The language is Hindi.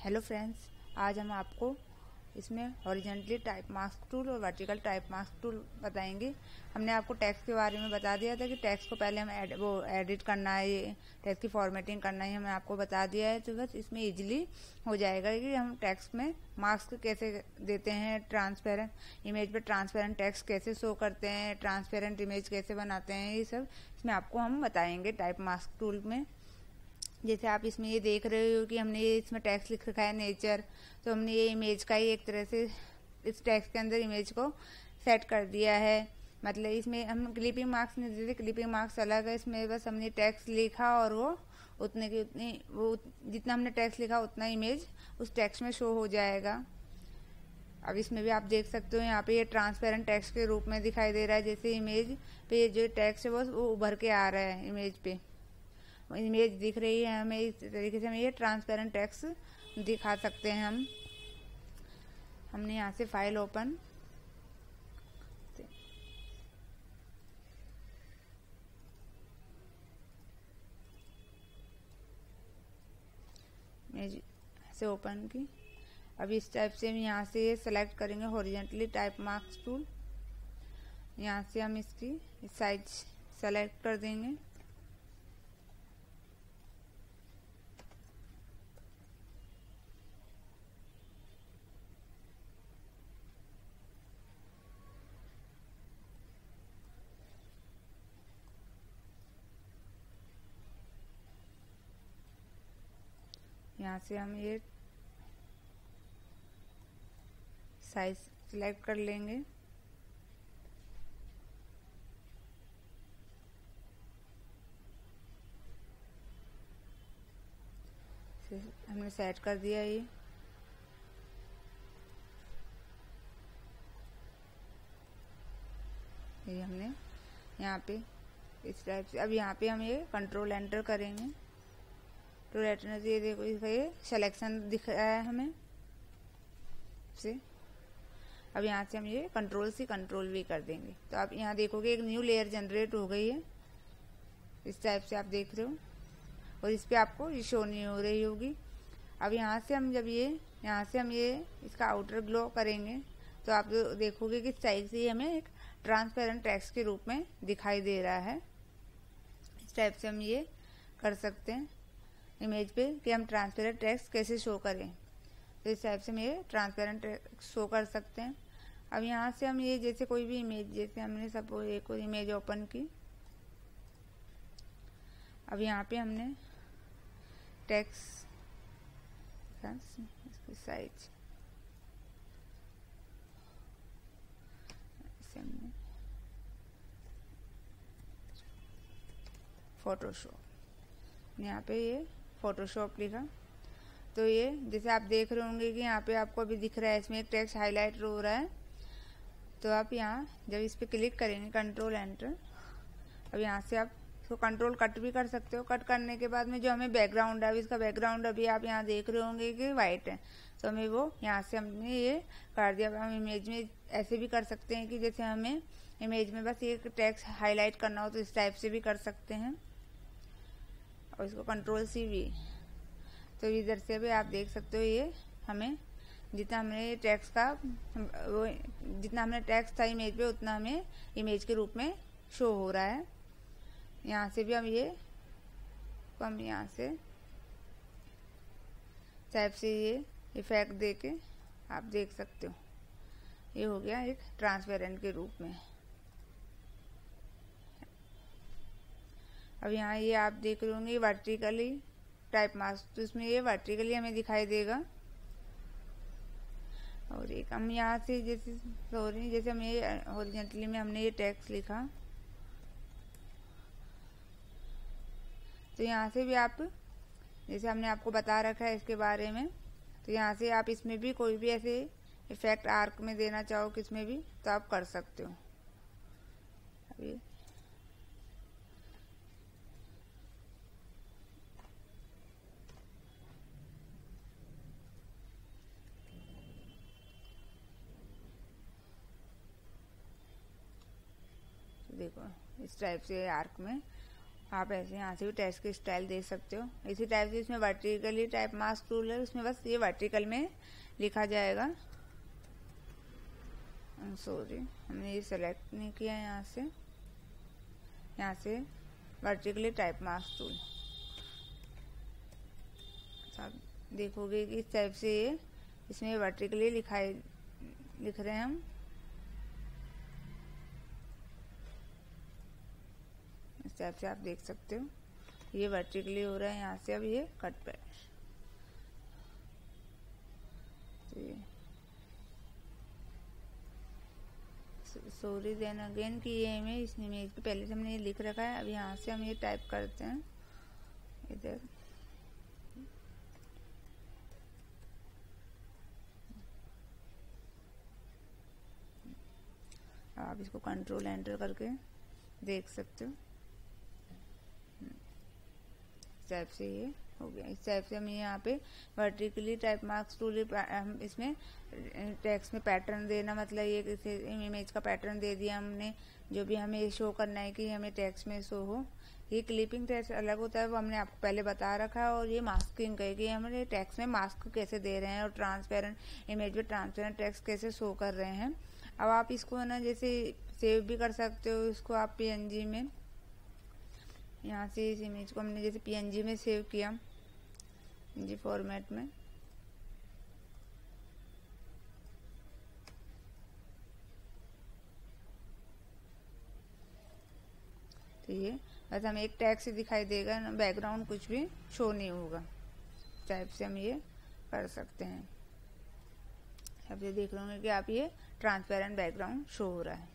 हेलो फ्रेंड्स, आज हम आपको इसमें हॉरिजॉन्टली टाइप मास्क टूल और वर्टिकल टाइप मास्क टूल बताएंगे। हमने आपको टेक्स्ट के बारे में बता दिया था कि टेक्स्ट को पहले हम एडिट करना है, ये टेक्स्ट की फॉर्मेटिंग करना है, हमें आपको बता दिया है। तो बस इसमें इजीली हो जाएगा कि हम टेक्स्ट में मास्क कैसे देते हैं, ट्रांसपेरेंट इमेज पे ट्रांसपेरेंट टेक्स्ट कैसे शो करते हैं, ट्रांसपेरेंट इमेज कैसे बनाते हैं, ये सब इसमें आपको हम बताएंगे टाइप मास्क टूल में। जैसे आप इसमें ये देख रहे हो कि हमने ये इसमें टेक्स्ट लिख रखा है नेचर, तो हमने ये इमेज का ही एक तरह से इस टेक्स्ट के अंदर इमेज को सेट कर दिया है। मतलब इसमें हम क्लिपिंग मार्क्स नहीं देते, क्लिपिंग मार्क्स अलग है। इसमें बस हमने टेक्स्ट लिखा और वो उतने की उतनी वो जितना हमने टेक्स्ट लिखा उतना इमेज उस टेक्स्ट में शो हो जाएगा। अब इसमें भी आप देख सकते हो, यहाँ पे ये ट्रांसपेरेंट टेक्स्ट के रूप में दिखाई दे रहा है। जैसे इमेज पे जो टेक्स्ट है वो उभर के आ रहा है, इमेज पे इमेज दिख रही है हमें। इस तरीके से हम ये ट्रांसपेरेंट टेक्स्ट दिखा सकते हैं। हमने यहाँ से फाइल ओपन, इमेज से ओपन की। अब इस टाइप से हम यहाँ से ये सेलेक्ट करेंगे हॉरिजॉन्टली टाइप मार्क्स टूल। यहाँ से हम इसकी साइज सेलेक्ट कर देंगे। यहाँ से हम ये साइज सिलेक्ट कर लेंगे। हमने सेट कर दिया ये हमने यहाँ पे इस टाइप से। अब यहाँ पे हम ये कंट्रोल एंटर करेंगे तो रेटिना से ये देखो इसका ये सिलेक्शन दिख रहा है हमें से। अब यहाँ से हम ये कंट्रोल सी कंट्रोल भी कर देंगे तो आप यहाँ देखोगे एक न्यू लेयर जनरेट हो गई है। इस टाइप से आप देख रहे हो और इस पे आपको ये शो नहीं हो रही होगी। अब यहाँ से हम जब यहाँ से हम ये इसका आउटर ग्लो करेंगे तो आप देखोगे कि साइड से हमें एक ट्रांसपेरेंट टेक्स्ट के रूप में दिखाई दे रहा है। इस टाइप से हम ये कर सकते हैं इमेज पे कि हम ट्रांसपेरेंट टेक्स्ट कैसे शो करें। तो इस टाइप से हम ये ट्रांसपेरेंट टेक्स्ट शो कर सकते हैं। अब यहाँ से हम ये जैसे कोई भी इमेज, जैसे हमने सपोज एक और इमेज ओपन की। अब यहाँ पे हमने टेक्स्ट इसकी साइज हमने फोटोशॉप, यहाँ पे ये फोटोशॉप लिखा। तो ये जैसे आप देख रहे होंगे कि यहाँ पे आपको अभी दिख रहा है, इसमें एक टेक्स्ट हाईलाइट हो रहा है। तो आप यहाँ जब इस पे क्लिक करेंगे कंट्रोल एंटर, अब यहाँ से आप इसको कंट्रोल कट भी कर सकते हो। कट करने के बाद में जो हमें बैकग्राउंड है, अभी इसका बैकग्राउंड अभी आप यहाँ देख रहे होंगे कि वाइट है, तो हमें वो यहाँ से हमने ये कर दिया। हम इमेज में ऐसे भी कर सकते हैं कि जैसे हमें इमेज में बस ये टेक्स्ट हाईलाइट करना हो तो इस टाइप से भी कर सकते हैं। और इसको कंट्रोल सी भी, तो इधर से भी आप देख सकते हो ये हमें जितना हमने टेक्स्ट का वो जितना हमने टेक्स्ट था इमेज पे उतना हमें इमेज के रूप में शो हो रहा है। यहाँ से भी हम यहाँ से टाइप से ये इफेक्ट देके आप देख सकते हो ये हो गया एक ट्रांसपेरेंट के रूप में। अब यहाँ ये आप देख रहे होंगे वर्टिकली टाइप मास्क, तो इसमें ये वर्टिकली हमें दिखाई देगा। और एक हम यहाँ से जैसे हम ये हॉरिजॉन्टली में हमने ये टेक्स्ट लिखा, तो यहाँ से भी आप जैसे हमने आपको बता रखा है इसके बारे में, तो यहाँ से आप इसमें भी कोई भी ऐसे इफेक्ट आर्क में देना चाहो किसमें भी तो आप कर सकते हो। अभी देखो इस टाइप से आर्क में आप ऐसे यहाँ से भी टेक्स्ट की स्टाइल दे सकते हो। इसी टाइप से इसमें वर्टिकली टाइप मास्क टूल है, उसमें बस ये वर्टिकल में लिखा जाएगा। सॉरी, हमने ये सेलेक्ट नहीं किया। यहाँ से वर्टिकली टाइप मास्क टूल, आप देखोगे कि इस टाइप से ये इसमें वर्टिकली लिख रहे हैं हम। इस टाइप से आप देख सकते हो ये वर्टिकली हो रहा है। यहाँ से अब ये कट पे, सॉरी देन अगेन कि ये इमेज, इस इमेज पे पहले से हमने ये लिख रखा है। अब यहाँ से हम ये टाइप करते हैं इधर। आप इसको कंट्रोल एंटर करके देख सकते हो। इस टाइप से ये हो गया। इस टाइप से हम यहाँ पे वर्टिकली टाइप मार्क्स टूल, हम इसमें टेक्स्ट में पैटर्न देना, मतलब ये किसी इमेज का पैटर्न दे दिया हमने, जो भी हमें शो करना है कि हमें टेक्स्ट में शो हो। ये क्लिपिंग टेक्स्ट अलग होता है, वो हमने आपको पहले बता रखा है। और ये मास्किंग है कि हमें टेक्स्ट में मास्क कैसे दे रहे हैं और ट्रांसपेरेंट इमेज में ट्रांसपेरेंट टेक्स्ट कैसे शो कर रहे हैं। अब आप इसको है ना जैसे सेव भी कर सकते हो। इसको आप PNG में, यहाँ से इस इमेज को हमने जैसे PNG में सेव किया, PNG फॉर्मेट में, तो ये बस हमें एक टेक्स्ट दिखाई देगा ना, बैकग्राउंड कुछ भी शो नहीं होगा। टाइप से हम ये कर सकते हैं। अब ये देख रहे होंगे कि आप ये ट्रांसपेरेंट बैकग्राउंड शो हो रहा है।